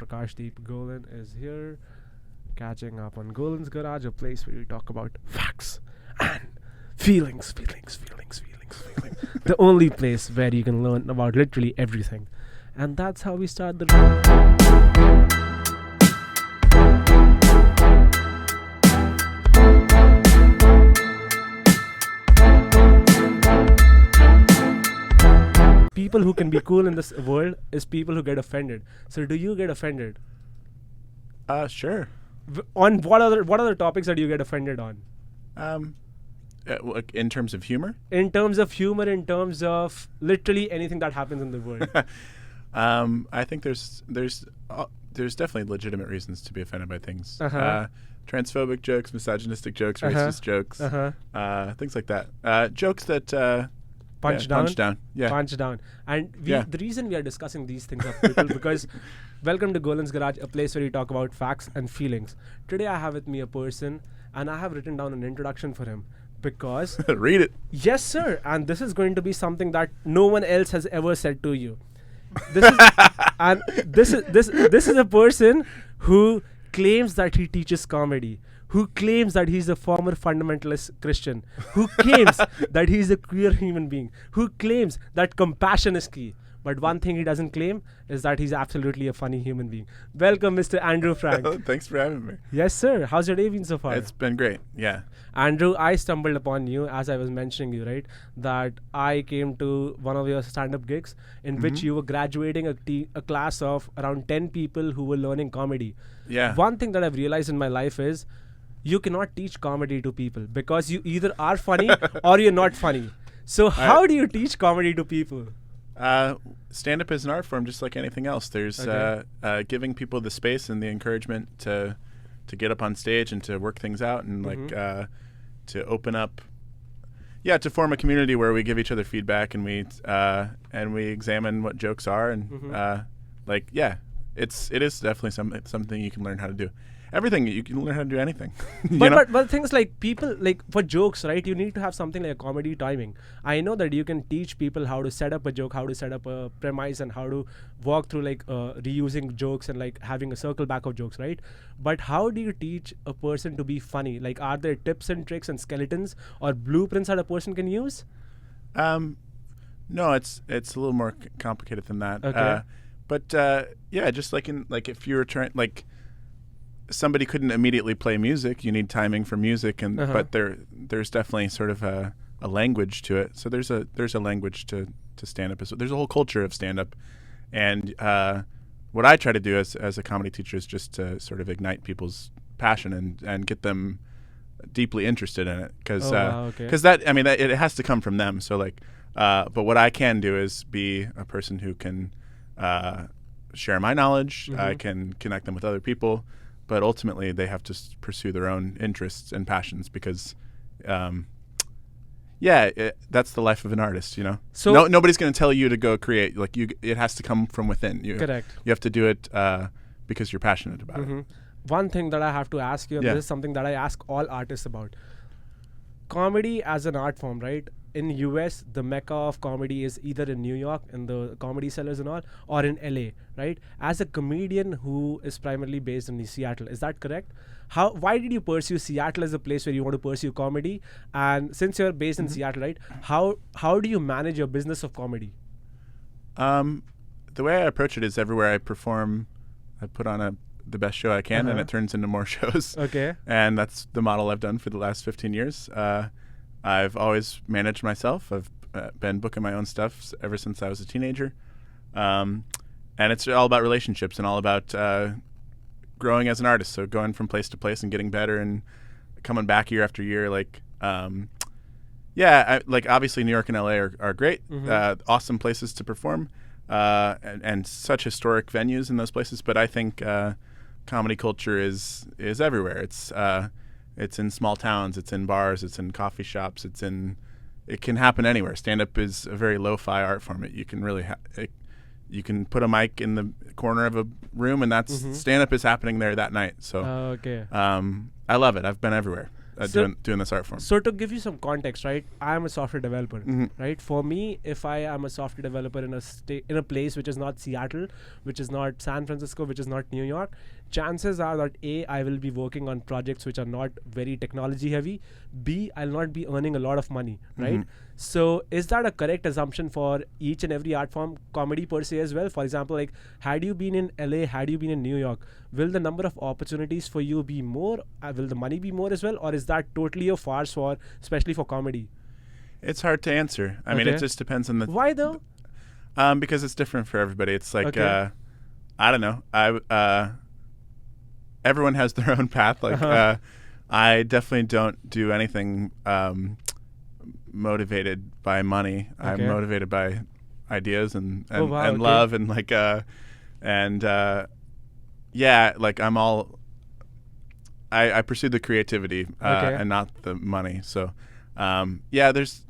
Prakashdeep. Golan is here, catching up on Golan's Garage, a place where we talk about facts and feelings. The only place where you can learn about literally everything. And that's how we start the people who can be cool in this world is people who get offended. So do you get offended? Sure. On what other topics do you get offended on? In terms of humor? In terms of humor, in terms of literally anything that happens in the world. I think there's definitely legitimate reasons to be offended by things. Transphobic jokes, misogynistic jokes, racist jokes, things like that. Jokes that punch down. Yeah. Punch down. And the reason we are discussing these things are people because welcome to Golan's Garage, a place where we talk about facts and feelings. Today I have with me a person and I have written down an introduction for him because read it. Yes, sir. And this is going to be something that no one else has ever said to you. This is a person who claims that he teaches comedy, who claims that he's a former fundamentalist Christian, who claims that he's a queer human being, who claims that compassion is key. But one thing he doesn't claim is that he's absolutely a funny human being. Welcome, Mr. Andrew Frank. Thanks for having me. Yes, sir. How's your day been so far? It's been great. Yeah. Andrew, I stumbled upon you as I was mentioning you, right? That I came to one of your stand-up gigs in which you were graduating a class of around 10 people who were learning comedy. Yeah. One thing that I've realized in my life is you cannot teach comedy to people because you either are funny or you're not funny. So how do you teach comedy to people? Stand-up is an art form just like anything else. There's giving people the space and the encouragement to get up on stage and to work things out and to open up, to form a community where we give each other feedback and we examine what jokes are and it is definitely something you can learn how to do. Everything you can learn how to do anything. but things like people like for jokes, right? You need to have something like a comedy timing. I know that you can teach people how to set up a joke, how to set up a premise, and how to walk through like reusing jokes and like having a circle back of jokes, right? But how do you teach a person to be funny? Like, are there tips and tricks and skeletons or blueprints that a person can use? No, it's a little more complicated than that. Okay. Just like if you were trying somebody couldn't immediately play music. You need timing for music, and but there's definitely sort of a language to it. So there's a language to stand up. There's a whole culture of stand up, and what I try to do as a comedy teacher is just to sort of ignite people's passion and get them deeply interested in it because it has to come from them. So but what I can do is be a person who can share my knowledge. I can connect them with other people. But ultimately, they have to pursue their own interests and passions because, that's the life of an artist, you know. So nobody's going to tell you to go create. Like it has to come from within. Correct. You have to do it because you're passionate about it. One thing that I have to ask you, and this is something that I ask all artists about. Comedy as an art form, right? In US, the mecca of comedy is either in New York in the Comedy Cellars and all, or in LA, right? As a comedian who is primarily based in Seattle, is that correct? Why did you pursue Seattle as a place where you want to pursue comedy? And since you're based in Seattle, right? How do you manage your business of comedy? The way I approach it is everywhere I perform, I put on the best show I can, and it turns into more shows. Okay. And that's the model I've done for the last 15 years. I've always managed myself. I've been booking my own stuff ever since I was a teenager. And it's all about relationships and all about growing as an artist. So going from place to place and getting better and coming back year after year. Obviously New York and LA are great, awesome places to perform, and such historic venues in those places. But I think comedy culture is everywhere. It's in small towns, it's in bars, it's in coffee shops, it can happen anywhere. Stand-up is a very lo-fi art form. You can really you can put a mic in the corner of a room and that's stand-up is happening there that night. So okay. I love it. I've been everywhere. doing this art form. So to give you some context, right? I am a software developer, right? For me, if I am a software developer in a place which is not Seattle, which is not San Francisco, which is not New York, chances are that A, I will be working on projects which are not very technology heavy. B, I'll not be earning a lot of money, right? So is that a correct assumption for each and every art form, comedy per se as well? For example, like had you been in LA, had you been in New York, will the number of opportunities for you be more? Will the money be more as well? Or is that totally a farce especially for comedy? It's hard to answer. I mean, it just depends on the... Why though? Because it's different for everybody. It's like, I don't know. Everyone has their own path. Like, I definitely don't do anything motivated by money. I'm motivated by ideas and love and like like I'm all I pursue the creativity and not the money. So there's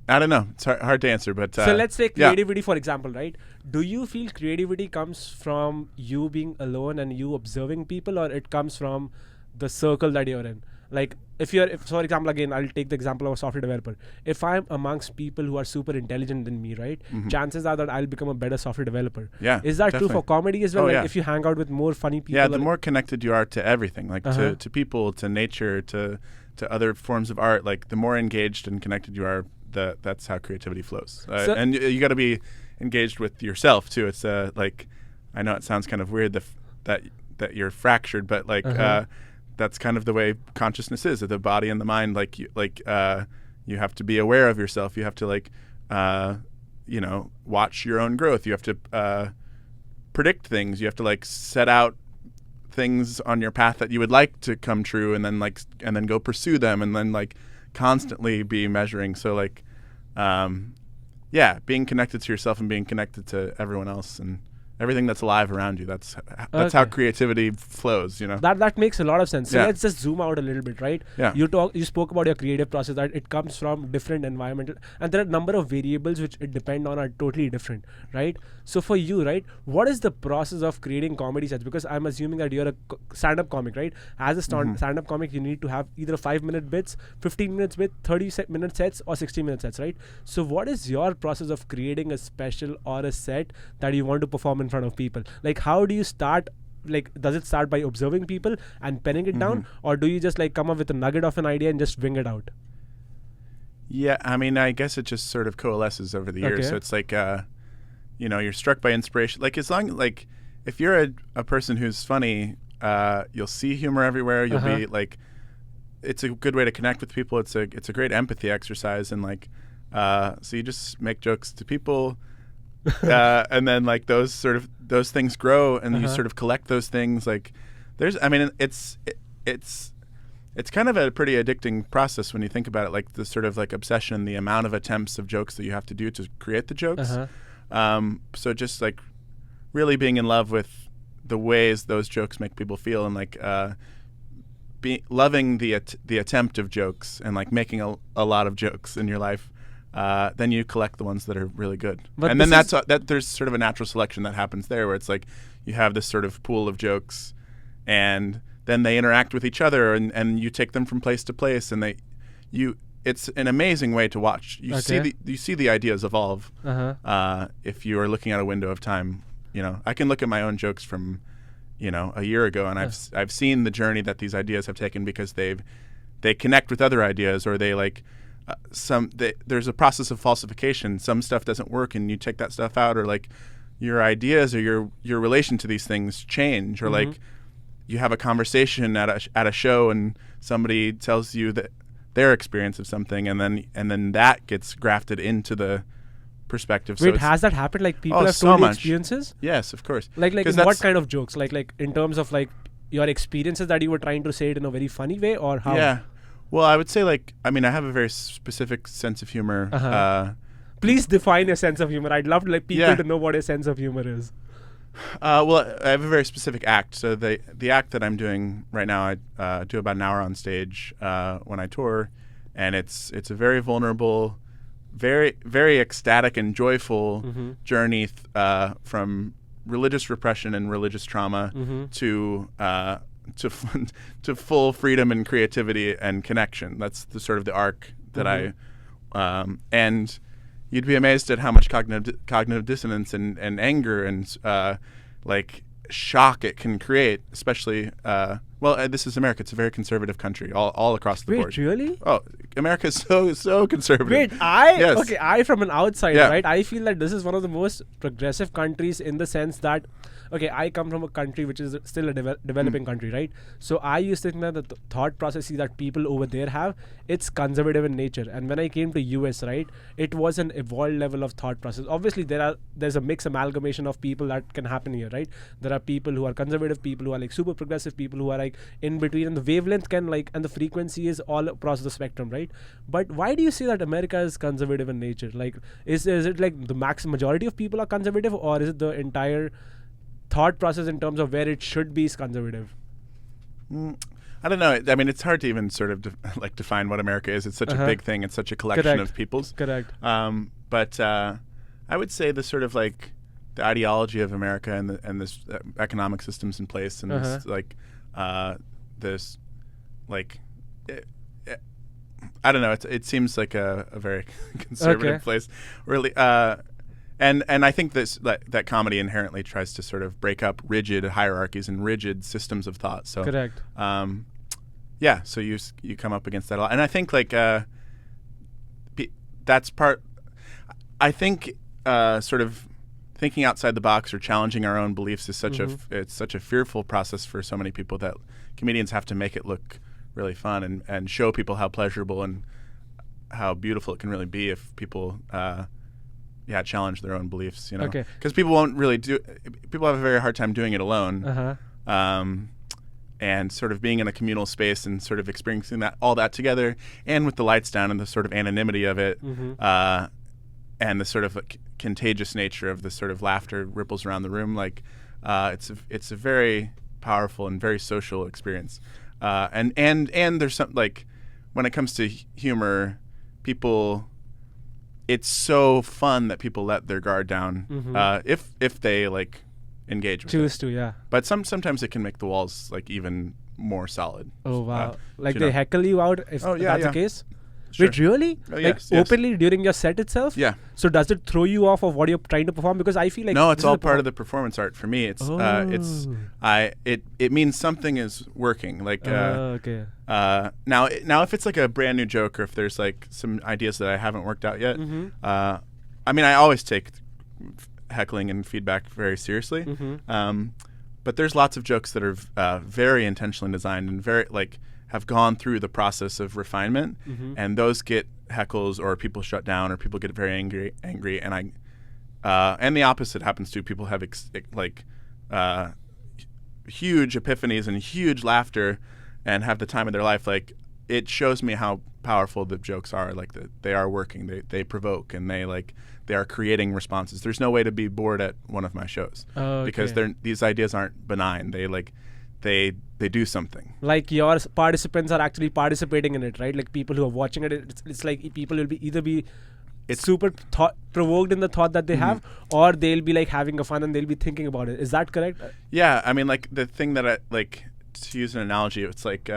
I don't know. It's hard to answer, but so let's take creativity for example, right? Do you feel creativity comes from you being alone and you observing people, or it comes from the circle that you're in? Like if for example, again, I'll take the example of a software developer. If I'm amongst people who are super intelligent than me, right? Chances are that I'll become a better software developer. Yeah. Is that definitely true for comedy as well? Like if you hang out with more funny people. Yeah, the more connected you are to everything, like to people, to nature, to other forms of art, like the more engaged and connected you are, that's how creativity flows. And you got to be engaged with yourself too. It's like, I know it sounds kind of weird that you're fractured, but like that's kind of the way consciousness is. The body and the mind, like you have to be aware of yourself. You have to like watch your own growth. You have to predict things. You have to like set out things on your path that you would like to come true, and then go pursue them, and then like constantly be measuring. So like being connected to yourself and being connected to everyone else and everything that's alive around you. That's how creativity flows, you know. That makes a lot of sense. So let's just zoom out a little bit, right? Yeah. You spoke about your creative process, that it comes from different environmental, and there are a number of variables which it depend on are totally different, right? So for you, right, what is the process of creating comedy sets? Because I'm assuming that you're a stand-up comic, right? As a stand-up comic, you need to have either 5-minute bits, 15 minutes bits, 30-minute sets, or 60-minute sets, right? So what is your process of creating a special or a set that you want to perform in front of people? Like how do you start? Like does it start by observing people and penning it down, or do you just like come up with a nugget of an idea and just wing it out? Yeah, I mean, I guess it just sort of coalesces over the years. So it's like you're struck by inspiration. Like as long like if you're a person who's funny, you'll see humor everywhere. You'll be like, it's a good way to connect with people. It's a great empathy exercise, and like so you just make jokes to people. And then like those things grow, and you sort of collect those things. Like it's kind of a pretty addicting process when you think about it, like the sort of like obsession, the amount of attempts of jokes that you have to do to create the jokes. So just like really being in love with the ways those jokes make people feel, and like loving the attempt of jokes, and like making a lot of jokes in your life. Then you collect the ones that are really good. But and then there's sort of a natural selection that happens there, where it's like you have this sort of pool of jokes, and then they interact with each other, and you take them from place to place, and it's an amazing way to watch. You see the ideas evolve. If you are looking at a window of time, I can look at my own jokes from a year ago, and I've seen the journey that these ideas have taken, because they connect with other ideas, or they like there's a process of falsification. Some stuff doesn't work, and you take that stuff out, or like your ideas or your relation to these things change, or like you have a conversation at a show, and somebody tells you that their experience of something, and then that gets grafted into the perspective. Wait, has that happened? Like people have told you experiences? Yes, of course. Like what kind of jokes? Like in terms of like your experiences that you were trying to say it in a very funny way, or how? Yeah. Well, I would say I have a very specific sense of humor. Please define your sense of humor. I'd love people to know what a sense of humor is. Well, I have a very specific act. So the act that I'm doing right now, I do about an hour on stage when I tour, and it's a very vulnerable, very, very ecstatic and joyful journey from religious repression and religious trauma to to full freedom and creativity and connection. That's the sort of the arc that and you'd be amazed at how much cognitive dissonance and anger and like shock it can create, especially this is America. It's a very conservative country, all across the board. Wait, really? Oh, America is so conservative. Wait, I from an outsider, right? I feel that this is one of the most progressive countries in the sense that, I come from a country which is still a developing country, right? So I used to think that the thought processes that people over there have, it's conservative in nature. And when I came to US, right, it was an evolved level of thought process. Obviously, there's a mixed amalgamation of people that can happen here, right? There are people who are conservative, people who are like super progressive, people who are like in between, and the wavelength and the frequency is all across the spectrum, right? But why do you say that America is conservative in nature? Like, is it like the majority of people are conservative, or is it the entire thought process in terms of where it should be is conservative? I don't know. I mean, it's hard to even sort of define what America is. It's such a big thing. It's such a collection of peoples. Correct. But I would say the sort of like the ideology of America and this economic systems in place and this I don't know. It seems like a very conservative place, really. And I think that comedy inherently tries to sort of break up rigid hierarchies and rigid systems of thought. So correct. So you come up against that a lot, and I think like that's part. I think sort of thinking outside the box or challenging our own beliefs is it's such a fearful process for so many people that comedians have to make it look really fun and show people how pleasurable and how beautiful it can really be if people challenge their own beliefs, because people won't really people have a very hard time doing it alone. And sort of being in a communal space and sort of experiencing all that together, and with the lights down and the sort of anonymity of it, and the sort of contagious nature of the sort of laughter ripples around the room, like it's a very powerful and very social experience. And there's some, like, when it comes to humor, people, it's so fun that people let their guard down if they like engage with choose it. To, yeah. But sometimes it can make the walls like even more solid. Oh wow! Like they heckle you out if that's the case. Sure. Wait, really? Yes. Openly during your set itself? Yeah. So does it throw you off of what you're trying to perform? Because I feel like no, it's all part of the performance art for me. It means something is working. Like okay. Now if it's like a brand new joke, or if there's like some ideas that I haven't worked out yet, I mean, I always take heckling and feedback very seriously. But there's lots of jokes that are very intentionally designed and very like have gone through the process of refinement, and those get heckles or people shut down or people get very angry, and and the opposite happens too. People have huge epiphanies and huge laughter and have the time of their life. Like, it shows me how powerful the jokes are. Like, they are working, they provoke, and they are creating responses. There's no way to be bored at one of my shows because these ideas aren't benign. They do something. Like, your participants are actually participating in it, right? Like, people who are watching it, it's like people will be super provoked in the thought that they have, or they'll be like having a fun and they'll be thinking about it. Is that correct? Yeah, I mean, like, the thing that I like, to use an analogy, it's like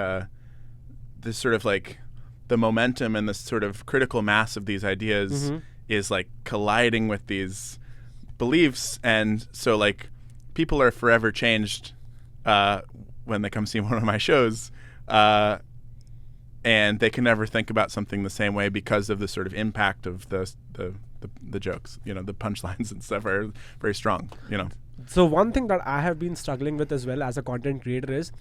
this sort of like the momentum and this sort of critical mass of these ideas is like colliding with these beliefs, and so like people are forever changed when they come see one of my shows, and they can never think about something the same way because of the sort of impact of the jokes. The punchlines and stuff are very strong. So one thing that I have been struggling with as well as a content creator is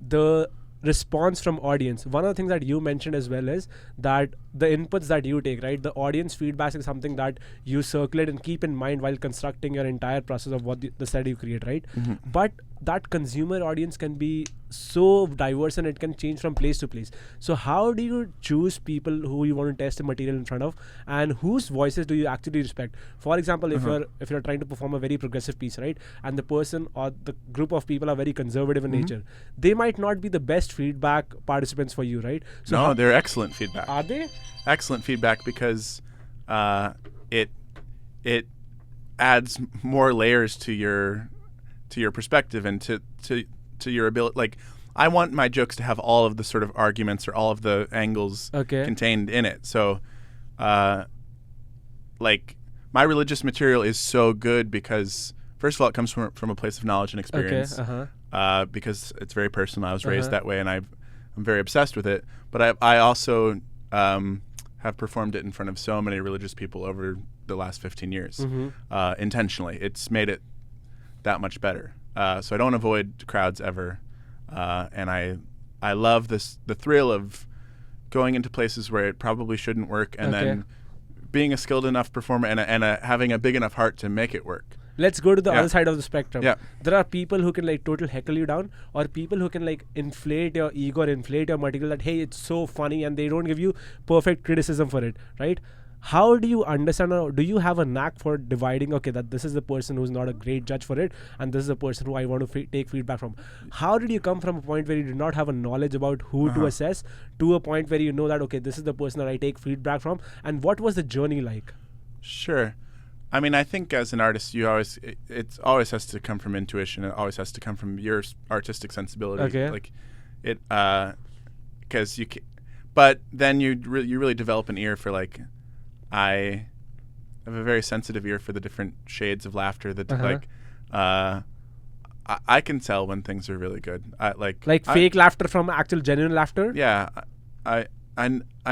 the response from audience. One of the things that you mentioned as well is that the inputs that you take, right? The audience feedback is something that you circulate and keep in mind while constructing your entire process of what the set you create, right? But that consumer audience can be so diverse and it can change from place to place. So how do you choose people who you want to test the material in front of, and whose voices do you actually respect? For example, if you're trying to perform a very progressive piece, right, and the person or the group of people are very conservative in nature, they might not be the best feedback participants for you, right? So no, they're excellent feedback. Are they? Excellent feedback because it adds more layers to your perspective and to to your ability. Like, I want my jokes to have all of the sort of arguments or all of the angles contained in it. So, like, my religious material is so good because, first of all, it comes from a place of knowledge and experience. Because it's very personal. I was raised that way, and I'm very obsessed with it. But I also have performed it in front of so many religious people over the last 15 years intentionally. It's made it that much better. So I don't avoid crowds ever. And I love the thrill of going into places where it probably shouldn't work, and then being a skilled enough performer and having a big enough heart to make it work. Let's go to the other side of the spectrum. There are people who can like total heckle you down, or people who can like inflate your ego or inflate your material that, hey, it's so funny, and they don't give you perfect criticism for it, right? How do you understand, or do you have a knack for dividing, okay, that this is the person who's not a great judge for it, and this is the person who I want to take feedback from? How did you come from a point where you did not have a knowledge about who to assess to a point where you know that, okay, this is the person that I take feedback from? And what was the journey like? Sure. I mean, I think as an artist, it always has to come from intuition. It always has to come from your artistic sensibility. Like it, because but then you really develop an ear for, like, I have a very sensitive ear for the different shades of laughter that I can tell when things are really good. Like fake laughter from actual genuine laughter. Yeah, I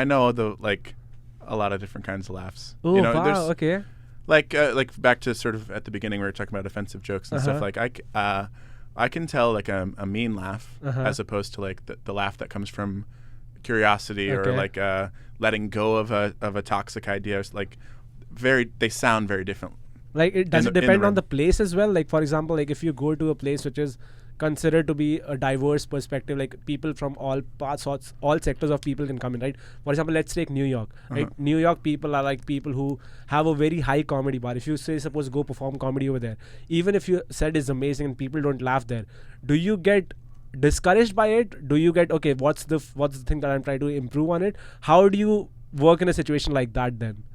know a lot of different kinds of laughs. Oh, you know, wow, okay. Like back to sort of at the beginning, we were talking about offensive jokes and stuff. Like I can tell like a mean laugh as opposed to like the laugh that comes from curiosity or like letting go of a toxic idea. Like they sound very different. Like does it depend on the place as well? Like, for example, like if you go to a place which is considered to be a diverse perspective, like people from all parts, all sectors of people can come in, right? For example, let's take New York, right? New York people are like people who have a very high comedy bar. If you say, suppose, go perform comedy over there, even if your set is amazing and people don't laugh there, do you get discouraged by it? Do you get, okay, what's the thing that I'm trying to improve on it? How do you work in a situation like that then?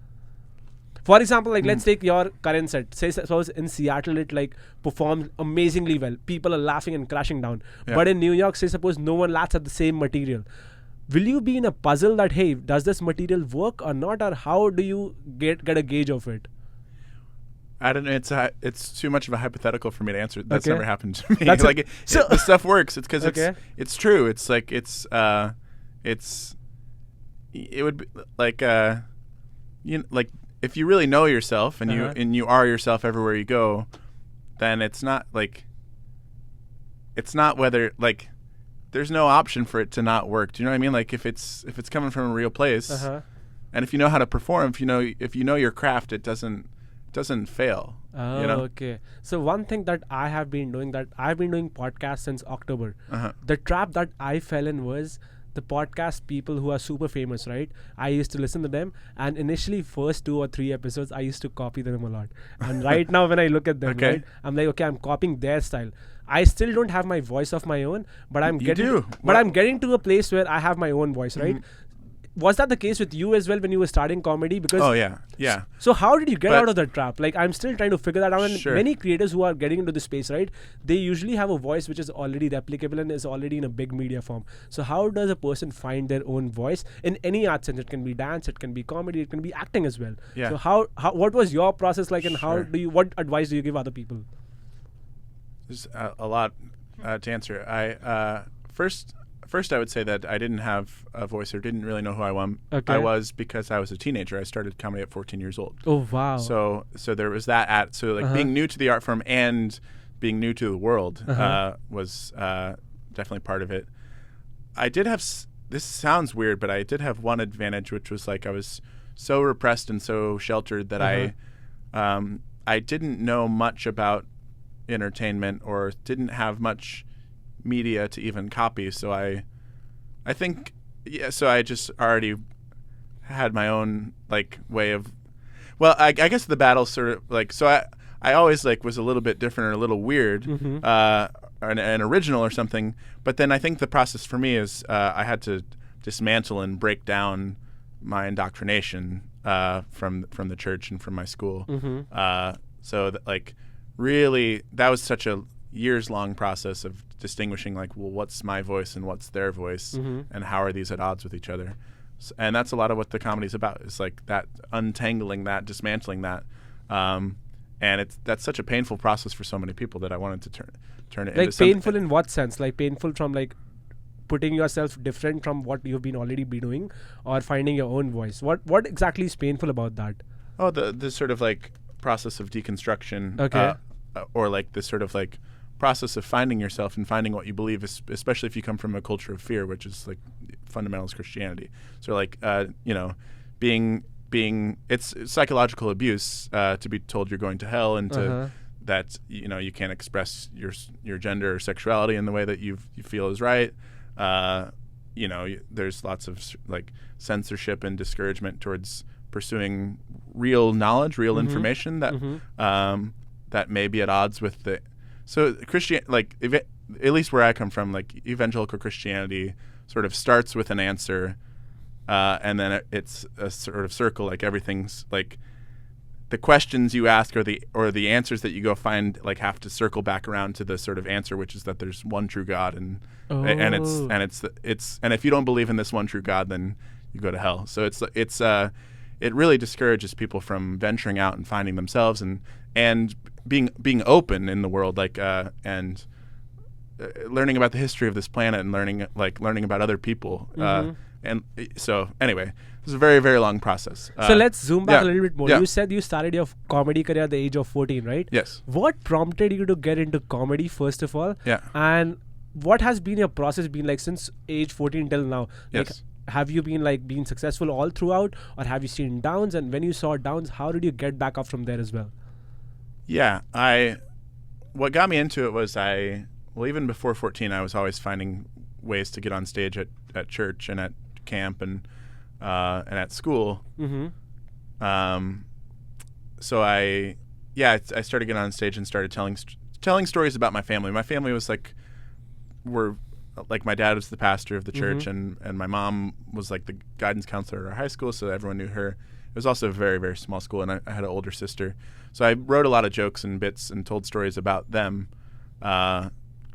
For example, like let's take your current set. Say suppose in Seattle it like performs amazingly well. People are laughing and crashing down. But in New York, say suppose no one laughs at the same material. Will you be in a puzzle that, hey, does this material work or not, or how do you get a gauge of it? I don't know. It's too much of a hypothetical for me to answer. That's never happened to me. Like the stuff works. It's because it's true. It's like it would be like like. If you really know yourself and you are yourself everywhere you go, then it's not whether like there's no option for it to not work. Do you know what I mean? Like if it's coming from a real place, and if you know how to perform, if you know your craft, it doesn't fail. Oh, you know? Okay. So one thing that I've been doing podcasts since October. The trap that I fell in was the podcast people who are super famous, right? I used to listen to them, and initially first 2 or 3 episodes I used to copy them a lot. And right now when I look at them, right, I'm like, okay, I'm copying their style. I still don't have my voice of my own, but I'm getting to a place where I have my own voice, right? Was that the case with you as well when you were starting comedy? Because yeah. So how did you get out of that trap? Like, I'm still trying to figure that out. And many creators who are getting into the space, right, they usually have a voice which is already replicable and is already in a big media form. So how does a person find their own voice in any art sense? It can be dance, it can be comedy, it can be acting as well. Yeah. So how what was your process like, and what advice do you give other people? There's a lot to answer. First, I would say that I didn't have a voice or didn't really know who I was because I was a teenager. I started comedy at 14 years old. Oh, wow. So there was that. So like being new to the art form and being new to the world was definitely part of it. I did have, this sounds weird, but I did have one advantage, which was like I was so repressed and so sheltered that I didn't know much about entertainment or didn't have much media to even copy, so I think so I just already had my own like way of, well, I guess the battle sort of like, so I always like was a little bit different or a little weird or an original or something, but then I think the process for me is I had to dismantle and break down my indoctrination from the church and from my school. So that, like, really that was such a years-long process of distinguishing, like, well, what's my voice and what's their voice, and how are these at odds with each other. And that's a lot of what the comedy's about. It's like that, untangling that, dismantling that. And that's such a painful process for so many people that I wanted to turn it like into painful in what sense? Like painful from like putting yourself different from what you've been already be doing, or finding your own voice. What exactly is painful about that? Oh, the sort of like process of deconstruction. Okay. Or like this sort of like process of finding yourself and finding what you believe, especially if you come from a culture of fear, which is like fundamentalist Christianity. So like being it's psychological abuse to be told you're going to hell, and to that you can't express your gender or sexuality in the way that you feel is right. There's lots of like censorship and discouragement towards pursuing real knowledge, real information that that may be at odds with the. So at least where I come from, like evangelical Christianity sort of starts with an answer, and then it's a sort of circle. Like everything's like the questions you ask or the answers that you go find like have to circle back around to the sort of answer, which is that there's one true God, and if you don't believe in this one true God, then you go to hell. So it really discourages people from venturing out and finding themselves and being open in the world, like and learning about the history of this planet and learning about other people. And so anyway, it's a very, very long process. So let's zoom back a little bit more. Yeah. You said you started your comedy career at the age of 14, right? Yes. What prompted you to get into comedy, first of all? Yeah. And what has been your process been like since age 14 till now? Like, Yes. have you been successful all throughout, or have you seen downs? And when you saw downs, how did you get back up from there as well? Yeah, what got me into it was even before 14, I was always finding ways to get on stage at church and at camp and at school. So I started getting on stage and started telling stories about my family. My family was my dad was the pastor of the church, and my mom was like the guidance counselor at our high school, so everyone knew her. It was also a very, very small school, and I had an older sister. So I wrote a lot of jokes and bits and told stories about them. To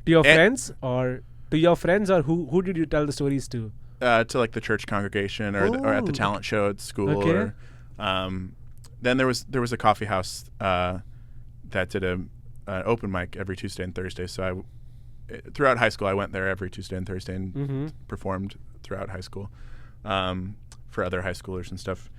your friends, or who did you tell the stories to? To like the church congregation or at the talent show at school. Okay. Then there was a coffee house that did an open mic every Tuesday and Thursday. So throughout high school, I went there every Tuesday and Thursday and performed throughout high school for other high schoolers and stuff.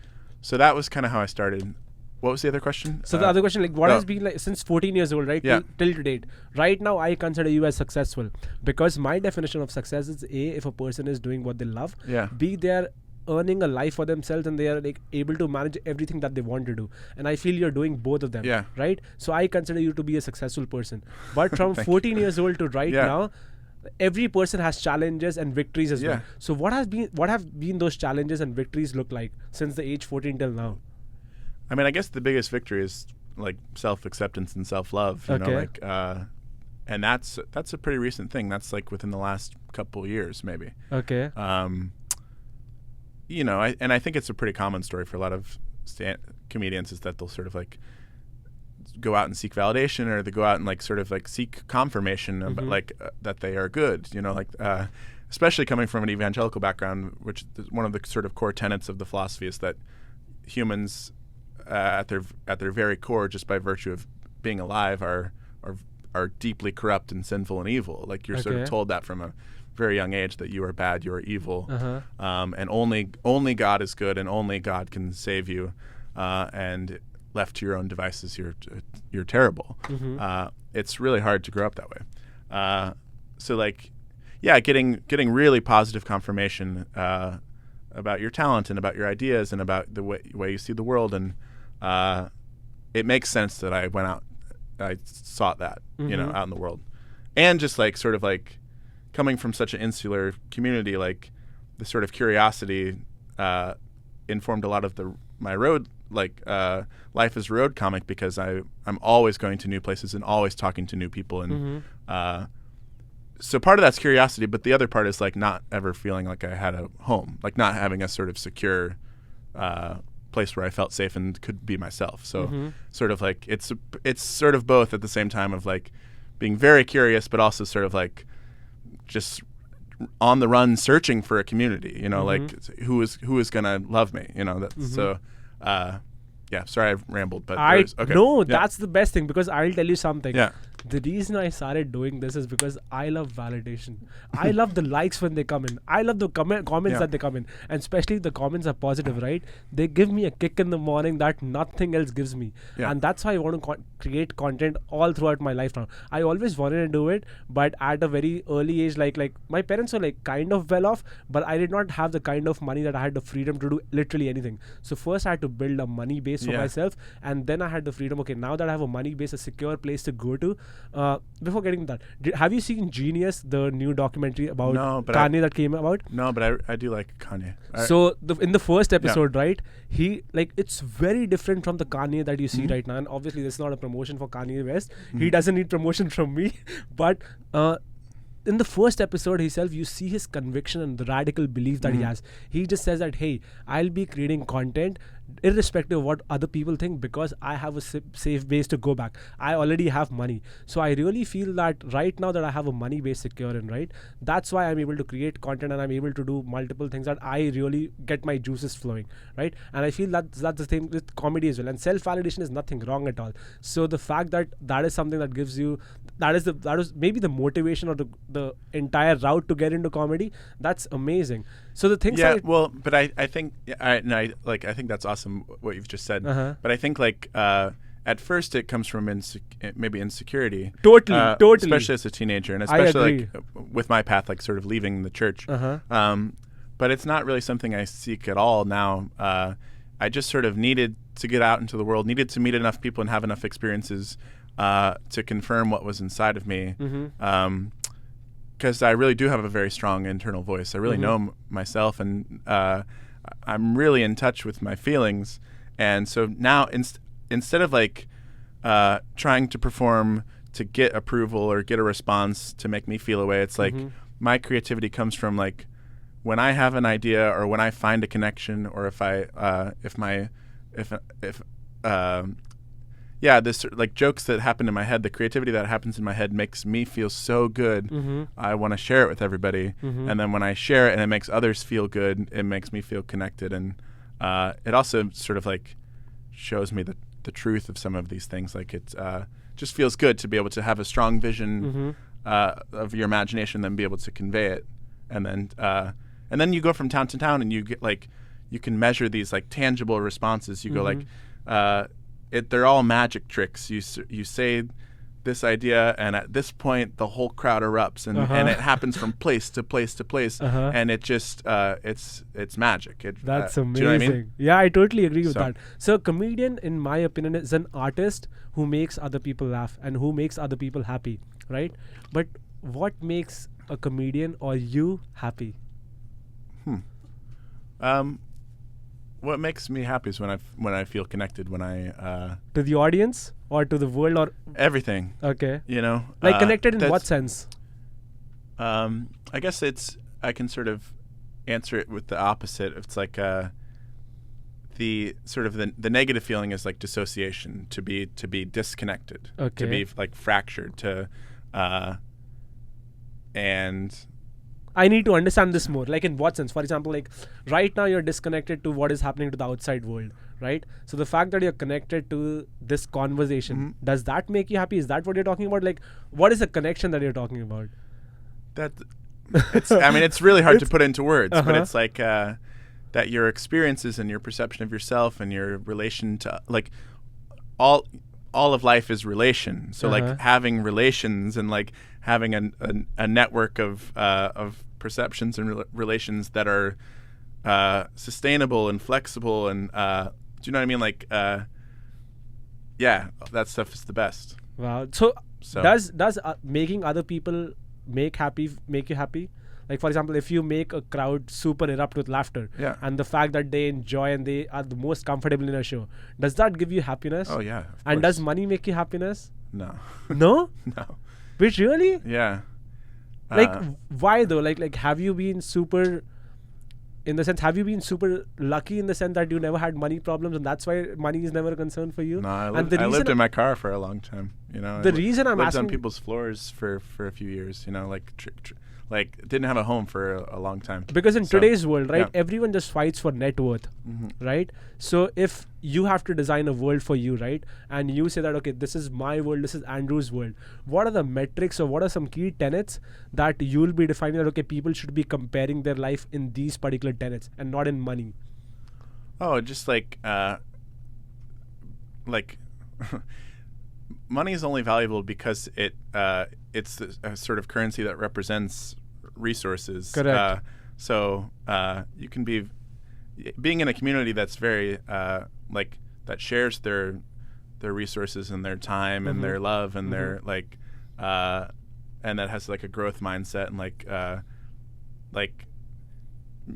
So that was kind of how I started. What was the other question? So the other question, like, what has been like since 14 years old, right? Yeah. Till to date. Right now, I consider you as successful, because my definition of success is if a person is doing what they love. Yeah. B, they're earning a life for themselves, and they are like able to manage everything that they want to do. And I feel you're doing both of them. Yeah. Right. So I consider you to be a successful person. But from 14 years old to now, every person has challenges and victories as well. So what have been those challenges and victories look like since the age 14 till now? I mean, I guess the biggest victory is like self-acceptance and self-love. You know, like, and that's a pretty recent thing. That's like within the last couple years, maybe. Okay. I think it's a pretty common story for a lot of comedians, is that they'll sort of like go out and seek validation, or they go out and like sort of like seek confirmation about like that they are good. Especially coming from an evangelical background, which is one of the sort of core tenets of the philosophy is that humans, at their very core, just by virtue of being alive, are deeply corrupt and sinful and evil. Like you're sort of told that from a very young age, that you are bad, you are evil, and only God is good, and only God can save you. And left to your own devices, you're terrible. It's really hard to grow up that way. So like, getting really positive confirmation about your talent and about your ideas and about the way you see the world, and it makes sense that I went out, I sought that, out in the world, and just like sort of like coming from such an insular community, like the sort of curiosity informed a lot of my road, like life as road comic, because I'm always going to new places and always talking to new people, and so part of that's curiosity, but the other part is like not ever feeling like I had a home, like not having a sort of secure place where I felt safe and could be myself. So sort of like it's sort of both at the same time, of like being very curious, but also sort of like just on the run searching for a community, you know, like who is gonna love me, you know. So yeah, sorry I rambled, but that's the best thing, because I'll tell you something. Yeah. The reason I started doing this is because I love validation. I love the likes when they come in. I love the comments that they come in. And especially if the comments are positive, right? They give me a kick in the morning that nothing else gives me. Yeah. And that's why I want to create content all throughout my life now. I always wanted to do it, but at a very early age, like my parents were like kind of well off, but I did not have the kind of money that I had the freedom to do literally anything. So first I had to build a money base for myself, and then I had the freedom. Okay, now that I have a money base, a secure place to go to. Before getting to that, have you seen Genius, the new documentary about Kanye that came out? No, but I do like Kanye. So in the first episode, right, he it's very different from the Kanye that you see right now. And obviously this is not a promotion for Kanye West. He doesn't need promotion from me. But in the first episode himself, you see his conviction and the radical belief that he has. He just says that, hey, I'll be creating content irrespective of what other people think, because I have a safe base to go back. I already have money. So I really feel that right now that I have a money base secure in, right, that's why I'm able to create content and I'm able to do multiple things that I really get my juices flowing, right? And I feel that's the same with comedy as well. And self-validation is nothing wrong at all. So the fact that is something that gives you, that is maybe the motivation or the entire route to get into comedy, that's amazing. So the things but I think I think that's awesome what you've just said. But I think like at first it comes from maybe insecurity. Totally. Especially as a teenager, and especially like with my path, like sort of leaving the church. But it's not really something I seek at all now. I just sort of needed to get out into the world, needed to meet enough people and have enough experiences to confirm what was inside of me. Because I really do have a very strong internal voice. I really know myself, and I'm really in touch with my feelings. And so now instead of like trying to perform to get approval or get a response to make me feel a way, it's like my creativity comes from like when I have an idea or when I find a connection, or this like jokes that happen in my head, the creativity that happens in my head makes me feel so good. I want to share it with everybody. And then when I share it and it makes others feel good, it makes me feel connected. And it also sort of like shows me the truth of some of these things. Like it just feels good to be able to have a strong vision of your imagination, then be able to convey it. And then you go from town to town and you get like, you can measure these like tangible responses. You go like, they're all magic tricks. You say this idea, and at this point, the whole crowd erupts, and it happens from place to place to place, and it just it's magic. That's amazing. Do you know what I mean? Yeah, I totally agree with that. So a comedian, in my opinion, is an artist who makes other people laugh and who makes other people happy, right? But what makes a comedian or you happy? What makes me happy is when I feel connected, when I to the audience or to the world or everything. Okay. You know, like connected in what sense? I guess I can sort of answer it with the opposite. It's like the sort of the negative feeling is like dissociation, to be disconnected, to be like fractured, and I need to understand this more. Like in what sense? For example, like right now you're disconnected to what is happening to the outside world, right? So the fact that you're connected to this conversation, does that make you happy? Is that what you're talking about? Like, what is the connection that you're talking about? It's really hard to put into words, but it's like that your experiences and your perception of yourself and your relation to like all of life is relation. So like having relations and like having a network of perceptions and relations that are sustainable and flexible and do you know what I mean? Like that stuff is the best. Wow. So does making other people make you happy? Like for example, if you make a crowd super erupt with laughter, and the fact that they enjoy and they are the most comfortable in a show, does that give you happiness? Oh yeah. And does money make you happiness? No. No? No. Wait, really? Yeah. Like why though? Like have you been super lucky in the sense that you never had money problems and that's why money is never a concern for you? No, I lived in my car for a long time. The reason I'm lived asking on people's floors for a few years, like didn't have a home for a long time. Because in today's world, right, everyone just fights for net worth, right? So if you have to design a world for you, right, and you say that, okay, this is my world, this is Andrew's world, what are the metrics or what are some key tenets that you'll be defining that, okay, people should be comparing their life in these particular tenets and not in money? Oh, just like money is only valuable because it's a sort of currency that represents resources. Correct. So you can being in a community that's very that shares their resources and their time and their love and their and that has like a growth mindset and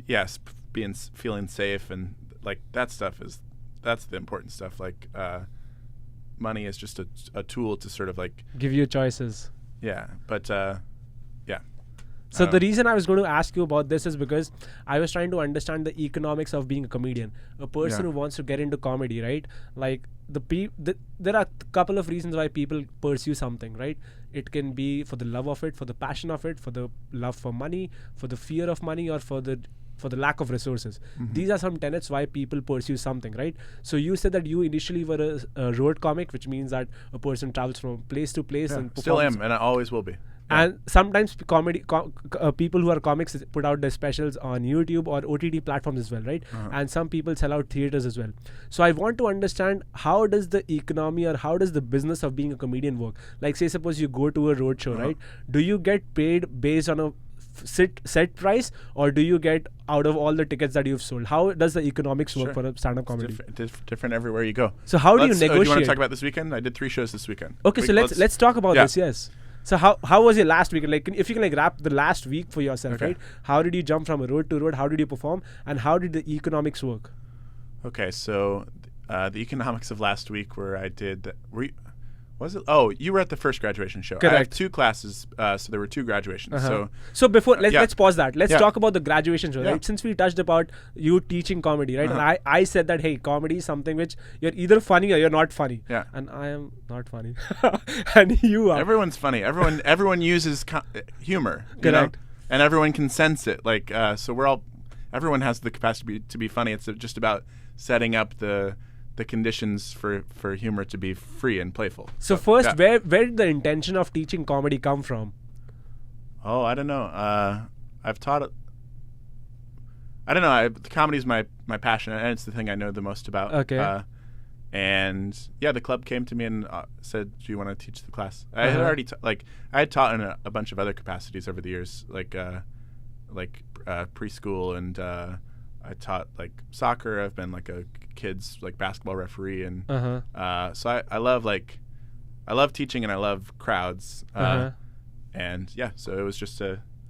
yes, feeling safe and like that stuff that's the important stuff. Like money is just a tool to sort of like give you choices. Yeah, but yeah. So the reason I was going to ask you about this is because I was trying to understand the economics of being a comedian, a person who wants to get into comedy, right? Like there are a couple of reasons why people pursue something, right? It can be for the love of it, for the passion of it, for the love for money, for the fear of money, or for the lack of resources. These are some tenets why people pursue something, right? So you said that you initially were a road comic, which means that a person travels from place to place and performs. Still am, and I always will be. And sometimes people who are comics put out their specials on YouTube or OTT platforms as well, right? And some people sell out theaters as well. So I want to understand, how does the economy or how does the business of being a comedian work? Like, say suppose you go to a road show, right? Do you get paid based on a set price, or do you get out of all the tickets that you've sold? How does the economics work for a stand-up comedy? Different everywhere you go. So how do you negotiate? Do you want to talk about this weekend? I did 3 shows this weekend. Okay, so let's talk about this. Yes. So how was your last week? Like, if you can like wrap the last week for yourself, right? How did you jump from a road to road? How did you perform? And how did the economics work? Okay, so the economics of last week where I did... Was it? Oh, you were at the first graduation show. Correct. I have 2 classes, so there were 2 graduations. So before let's pause that. Let's talk about the graduation show, right? Since we touched about you teaching comedy, right? And I said that, hey, comedy is something which you're either funny or you're not funny. Yeah. And I am not funny, and you are. Everyone's funny. Everyone uses humor. Correct. And everyone can sense it. Like so, everyone has the capacity to be funny. It's just about setting up the conditions for humor to be free and playful. So first, where did the intention of teaching comedy come from? Oh, I don't know. I've taught. I don't know. Comedy is my passion, and it's the thing I know the most about. Okay. And yeah, the club came to me and said, "Do you want to teach the class?" I had already I had taught in a bunch of other capacities over the years, like preschool, and I taught like soccer. I've been like a kids like basketball referee, and so I love teaching and I love crowds, and yeah, so it was just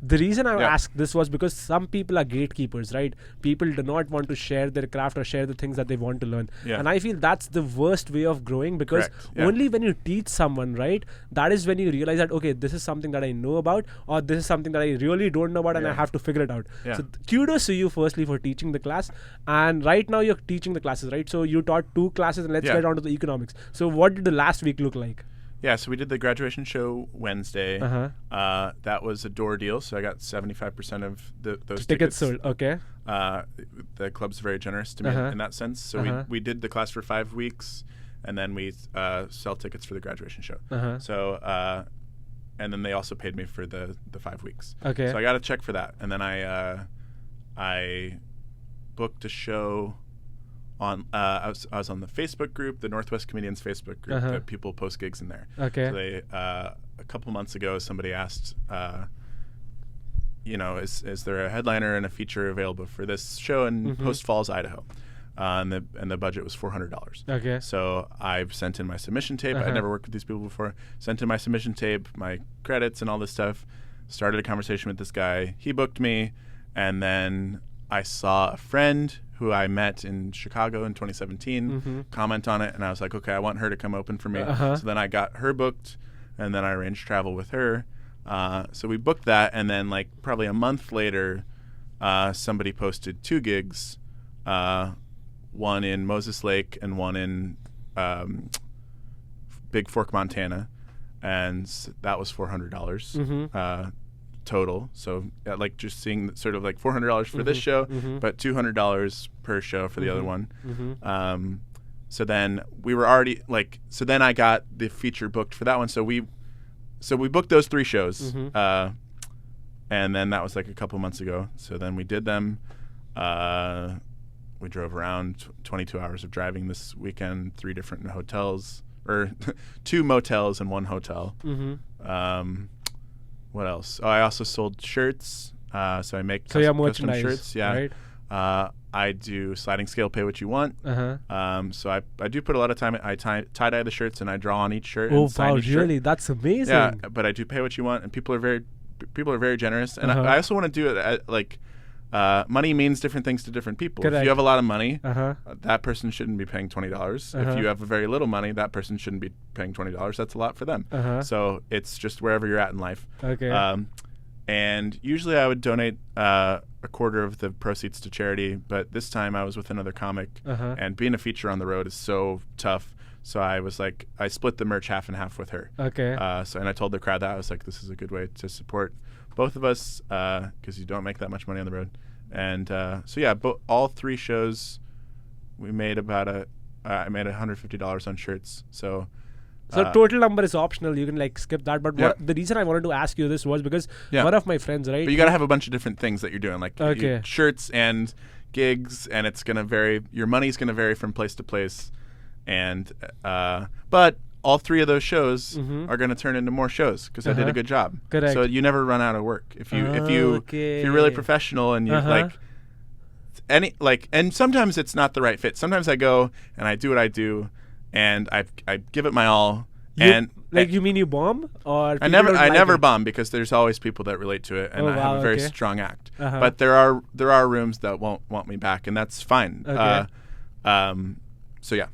the reason I asked this was because some people are gatekeepers, right? People do not want to share their craft or share the things that they want to learn. And I feel that's the worst way of growing, because only when you teach someone, right, that is when you realize that, okay, this is something that I know about, or this is something that I really don't know about, and I have to figure it out. So kudos to you firstly for teaching the class. And right now you're teaching the classes, right? So you taught 2 classes, and let's get on to the economics. So what did the last week look like? Yeah, so we did the graduation show Wednesday. That was a door deal, so I got 75% of those tickets sold. Okay. The club's very generous to me in that sense. So we did the class for 5 weeks, and then we sell tickets for the graduation show. So and then they also paid me for the 5 weeks. Okay. So I got a check for that, and then I booked a show. I was on the Facebook group, the Northwest Comedians Facebook group, that people post gigs in there. Okay. So they a couple months ago, somebody asked, is there a headliner and a feature available for this show in Post Falls, Idaho? And the budget was $400. Okay. So I sent in my submission tape. I'd never worked with these people before. Sent in my submission tape, my credits, and all this stuff. Started a conversation with this guy. He booked me, and then I saw a friend who I met in Chicago in 2017 comment on it, and I was like, okay, I want her to come open for me. So then I got her booked, and then I arranged travel with her. So we booked that, and then like probably a month later, somebody posted 2 gigs, one in Moses Lake and one in Big Fork, Montana. and that was $400 total. So like just seeing sort of like $400 for this show, but $200 per show for the other one. So then we were already like, so then I got the feature booked for that one. So we booked those 3 shows, and then that was like a couple months ago. So then we did them. We drove around 22 hours of driving this weekend, 3 different hotels, or 2 motels and 1 hotel. What else? Oh, I also sold shirts. So I make custom shirts. Yeah. Right. I do sliding scale, pay what you want. So I do put a lot of time. I tie-dye the shirts and I draw on each shirt. Oh, wow, really? That's amazing. Yeah, but I do pay what you want, and people are very generous. And I also want to do it at, like, money means different things to different people. Correct. If you have a lot of money, that person shouldn't be paying $20. If you have very little money, that person shouldn't be paying $20. That's a lot for them. So it's just wherever you're at in life. Okay. And usually I would donate a quarter of the proceeds to charity, but this time I was with another comic, and being a feature on the road is so tough. So I was like, I split the merch half and half with her. Okay. And I told the crowd that I was like, this is a good way to support both of us, because you don't make that much money on the road. And so yeah, all 3 shows, we made I made $150 on shirts. So total number is optional. You can like skip that. But the reason I wanted to ask you this was because one of my friends, right? But you got to have a bunch of different things that you're doing, like shirts and gigs, and it's going to vary. Your money's going to vary from place to place. And but all 3 of those shows are going to turn into more shows because I did a good job. Correct. So you never run out of work if you're really professional and you and sometimes it's not the right fit. Sometimes I go and I do what I do, and I give it my all. You mean you bomb, or I never bomb, because there's always people that relate to it, and I have a very strong act. But there are rooms that won't want me back, and that's fine. Okay. So yeah.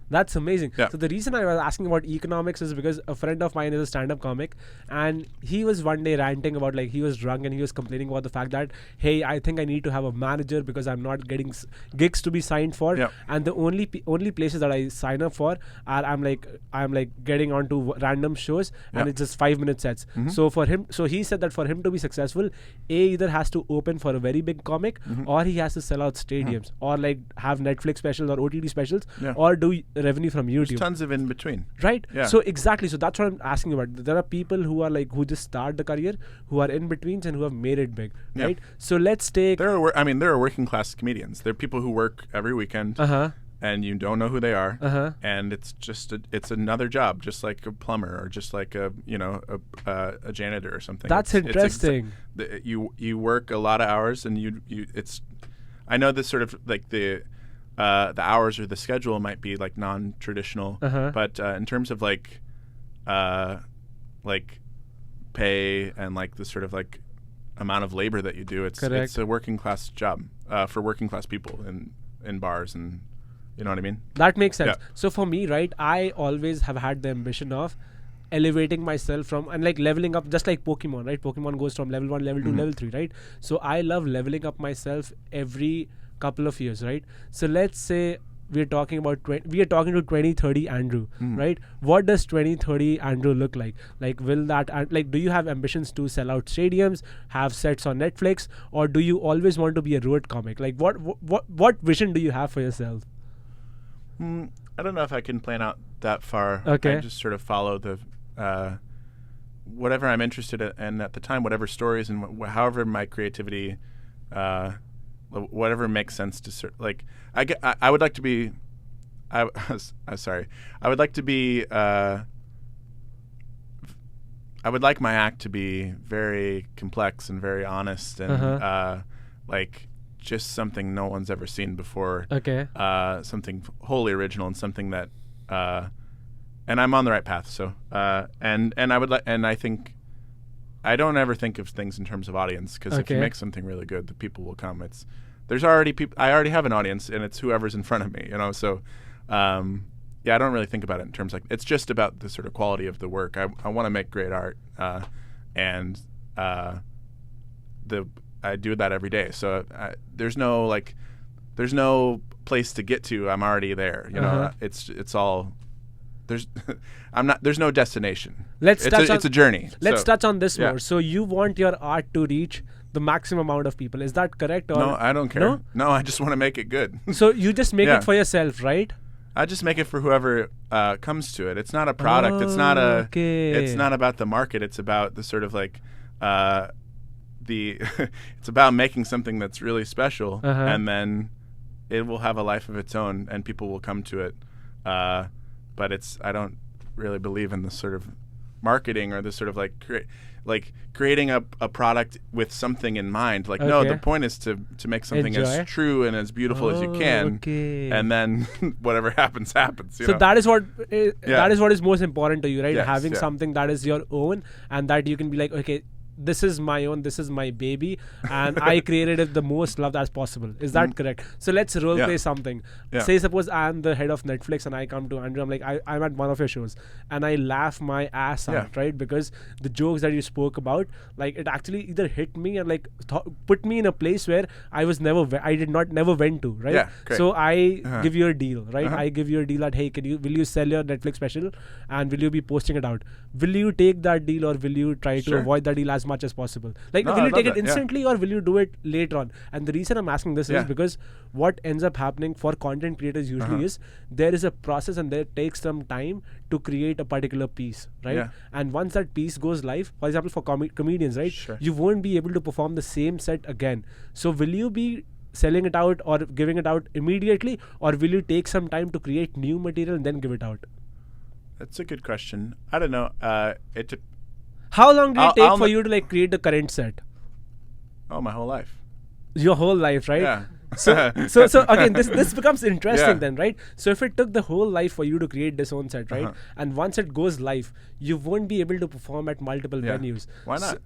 That's amazing. Yeah. So the reason I was asking about economics is because a friend of mine is a stand-up comic, and he was one day ranting about, like, he was drunk and he was complaining about the fact that, hey, I think I need to have a manager because I'm not getting gigs to be signed for, and the only places that I sign up for are I'm like getting onto random shows, and it's just 5-minute sets. So he said that for him to be successful, either has to open for a very big comic, or he has to sell out stadiums, or like have Netflix specials or OTT specials, or do revenue from YouTube. There's tons of in between. Right? Yeah. So exactly. So that's what I'm asking about. There are people who are like, who just start the career, who are in betweens, and who have made it big. Right? So let's take... There are working class comedians. There are people who work every weekend, and you don't know who they are, and it's just it's another job, just like a plumber, or just like a janitor or something. That's interesting. You work a lot of hours, and it's... I know this sort of like the hours or the schedule might be like non-traditional, but in terms of like pay and like the sort of like amount of labor that you do, it's a working class job for working class people in bars, and you know what I mean? That makes sense. So for me, right, I always have had the ambition of elevating myself from, and like leveling up, just like Pokemon, right? Pokemon goes from level 1, level 2, level 3, right? So I love leveling up myself every couple of years, right? So let's say we are talking to 2030 Andrew, right? What does 2030 Andrew look like? Like, will that do you have ambitions to sell out stadiums, have sets on Netflix, or do you always want to be a road comic? Like, what vision do you have for yourself? I don't know if I can plan out that far. Okay. I just sort of follow the whatever I'm interested in at the time, whatever stories, and however my creativity whatever makes sense to like. I would like to be. Sorry. I would like to be. I would like my act to be very complex and very honest, and like just something no one's ever seen before. Okay. Something wholly original, and something that. And I'm on the right path. So. And I would and I think. I don't ever think of things in terms of audience, because if you make something really good, the people will come. There's already people. I already have an audience, and it's whoever's in front of me. You know, so I don't really think about it in terms like it's just about the sort of quality of the work. I want to make great art, and I do that every day. So there's no place to get to. I'm already there. You know, it's all. there's there's no destination. It's a journey. Let's touch on this more. So you want your art to reach the maximum amount of people. Is that correct? Or no, I don't care. No, I just want to make it good. So you just make it for yourself, right? I just make it for whoever comes to it. It's not a product. It's not about the market. It's about the sort of like it's about making something that's really special, and then it will have a life of its own, and people will come to it. But I don't really believe in this sort of marketing or this sort of like creating a product with something in mind. Like, no, the point is to make something as true and as beautiful as you can, and then whatever happens. You know? That is what is most important to you, right? Having something that is your own, and that you can be like, okay, this is my own, this is my baby, and I created it the most loved as possible. Is that correct? So let's role play something. Say suppose I'm the head of Netflix and I come to Andrew, I'm like, I'm at one of your shows and I laugh my ass out, right? Because the jokes that you spoke about, like, it actually either hit me and like put me in a place where I never went to, right? Yeah, great. So I give you a deal, right? I give you a deal that, hey, will you sell your Netflix special and will you be posting it out? Will you take that deal or will you try to avoid that deal as much as possible? Like, will you take it instantly or will you do it later on? And the reason I'm asking this is because what ends up happening for content creators usually is there is a process and there takes some time to create a particular piece, right? And once that piece goes live, for example, for comedians, right? You won't be able to perform the same set again. So will you be selling it out or giving it out immediately, or will you take some time to create new material and then give it out? That's a good question. I don't know. How long did it take for you to like create the current set? Oh, my whole life. Your whole life, right? Yeah. So again, this becomes interesting then, right? So if it took the whole life for you to create this own set, right? And once it goes live, you won't be able to perform at multiple venues. Why not?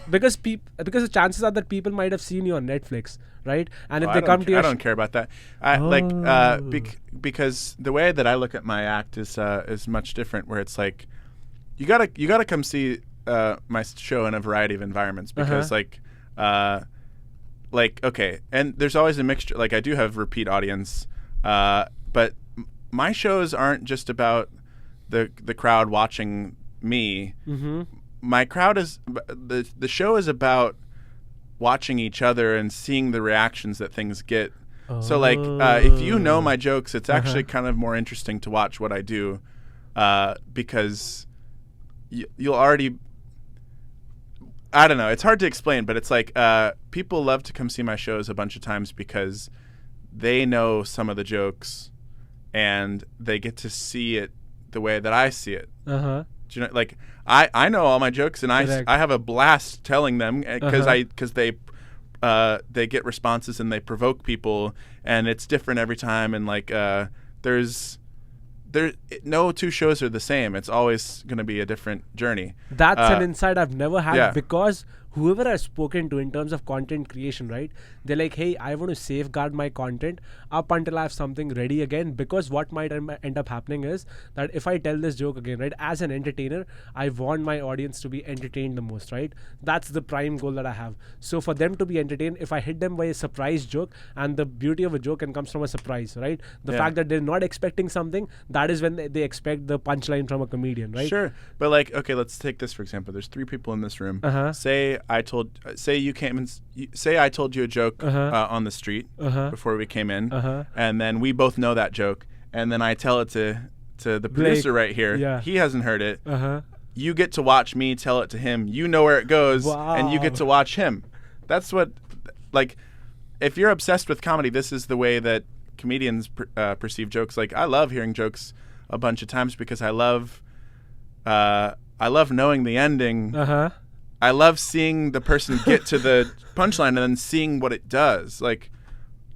Because the chances are that people might have seen you on Netflix, right? And if they come to your I don't care about that. Because the way that I look at my act is much different. Where it's like, you gotta come see my show in a variety of environments, because okay, and there's always a mixture. Like, I do have repeat audience, but my shows aren't just about the crowd watching me. My crowd is the show is about watching each other and seeing the reactions that things get. So like, if you know my jokes, it's actually kind of more interesting to watch what I do, because you'll already, I don't know, it's hard to explain, but it's like, people love to come see my shows a bunch of times because they know some of the jokes and they get to see it the way that I see it. Do you know, like, I know all my jokes and I have a blast telling them, because they get responses and they provoke people, and it's different every time, and like no two shows are the same. It's always going to be a different journey. That's an insight I've never had, because whoever I've spoken to in terms of content creation, right, they're like, hey, I want to safeguard my content up until I have something ready again, because what might end up happening is that if I tell this joke again, right, as an entertainer, I want my audience to be entertained the most, right? That's the prime goal that I have. So for them to be entertained, if I hit them by a surprise joke, and the beauty of a joke comes from a surprise, right? The fact that they're not expecting something, that is when they expect the punchline from a comedian, right? Sure. But like, okay, let's take this for example. There's 3 people in this room. Say I told you a joke on the street before we came in, and then we both know that joke, and then I tell it to the producer right here. He hasn't heard it. You get to watch me tell it to him. You know where it goes, and you get to watch him. That's what, like, if you're obsessed with comedy, this is the way that comedians perceive jokes. Like, I love hearing jokes a bunch of times because I love knowing the ending. I love seeing the person get to the punchline and then seeing what it does. Like,